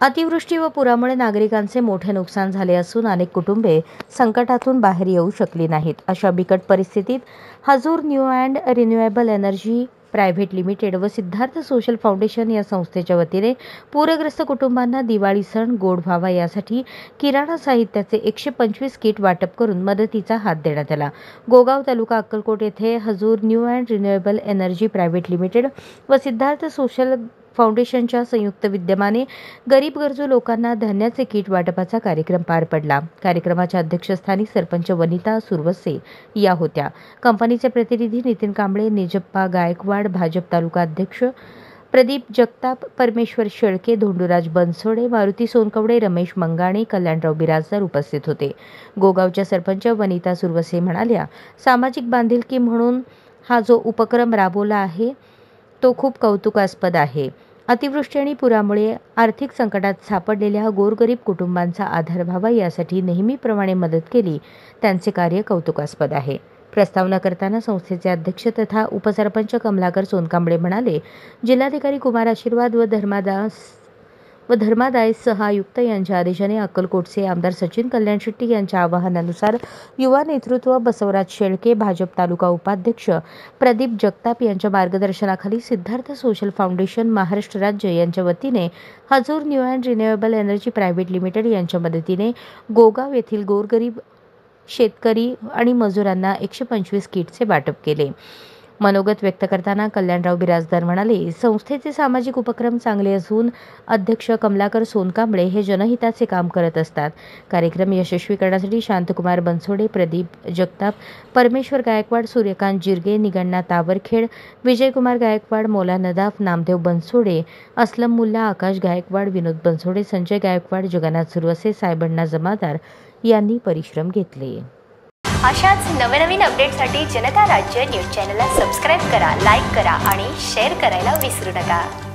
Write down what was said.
अतिवृष्टी व पुरामुळे नागरिकांचे मोठे नुकसान झाले असून अनेक कुटुंबे संकटातून बाहेर येऊ शकली नाहीत. अशा बिकट परिस्थितीत Hazur new and renewable energy private limited व सिद्धार्थ सोशल फाउंडेशन या संस्थेच्या वतीने पूरग्रस्त कुटुंबांना दिवाळी सण गोड व्हावा यासाठी किराणा साहित्याचे 125 किट वाटप करून मदतीचा हात देण्यात आला. गोगाव तालुका अक्कलकोट येथे Hazur new and renewable energy private limited व सिद्धार्थ सोशल फाउंडेशनच्या संयुक्त विद्यमाने गरीब गरजू लोकांना धान्याचे किट वाटपाचा कार्यक्रम पार पडला. कार्यक्रमाच्या अध्यक्षस्थानी सरपंच वनिता सुरवसे या होत्या. कंपनीचे प्रतिनिधी नितीन कांबळे, निजप्पा गायकवाड, भाजप तालुका अध्यक्ष प्रदीप जगताप, परमेश्वर शेळके, धोंडूराज बनसोडे, मारुती सोनकवडे, रमेश मंगाणे, कल्याणराव बिराजदार उपस्थित होते. गोगावच्या सरपंच वनिता सुरवसे म्हणाल्या, सामाजिक बांधिलकी म्हणून हा जो उपक्रम राबवला आहे तो खूप कौतुकास्पद आहे. अतिवृष्टी आणि पुरामुळे आर्थिक संकटात सापडलेल्या गोरगरीब कुटुंबांचा आधार व्हावा यासाठी नेहमीप्रमाणे मदत केली. त्यांचे कार्य कौतुकास्पद आहे. प्रस्तावना करताना संस्थेचे अध्यक्ष तथा उपसरपंच कमलाकर सोनकांबळे म्हणाले, जिल्हाधिकारी कुमार आशीर्वाद व धर्मादाय सह-आयुक्त यांच्या आदेशाने अक्कलकोटचे आमदार सचिन कल्याण शेट्टी यांच्या आवाहनानुसार युवा नेतृत्व बसवराज शेळके, भाजप तालुका उपाध्यक्ष प्रदीप जगताप यांच्या मार्गदर्शनाखाली सिद्धार्थ सोशल फाउंडेशन महाराष्ट्र राज्य यांच्या वतीने Hazur new and renewable energy private limited यांच्या मदतीने गोगाव येथील गोरगरीब शेतकरी आणि मजुरांना 125 किटचे वाटप केले. मनोगत व्यक्त करताना कल्याणराव बिराजदार म्हणाले, संस्थेचे सामाजिक उपक्रम चांगले असून अध्यक्ष कमलाकर सोनकांबळे हे जनहिताचे काम करत असतात. कार्यक्रम यशस्वी करण्यासाठी शांतकुमार बनसोडे, प्रदीप जगताप, परमेश्वर गायकवाड, सूर्यकांत जिरगे, निगण्णा तावरखेड, विजयकुमार गायकवाड, मौला नदाफ, नामदेव बनसोडे, असलम मुल्ला, आकाश गायकवाड, विनोद बनसोडे, संजय गायकवाड, जगन्नाथ सुरवसे, साहेबण्णा जमादार यांनी परिश्रम घेतले. अशाच नवनवीन अपडेटसाठी जनता राज्य न्यूज चॅनलला सबस्क्राईब करा, लाईक करा आणि शेअर करायला विसरू नका.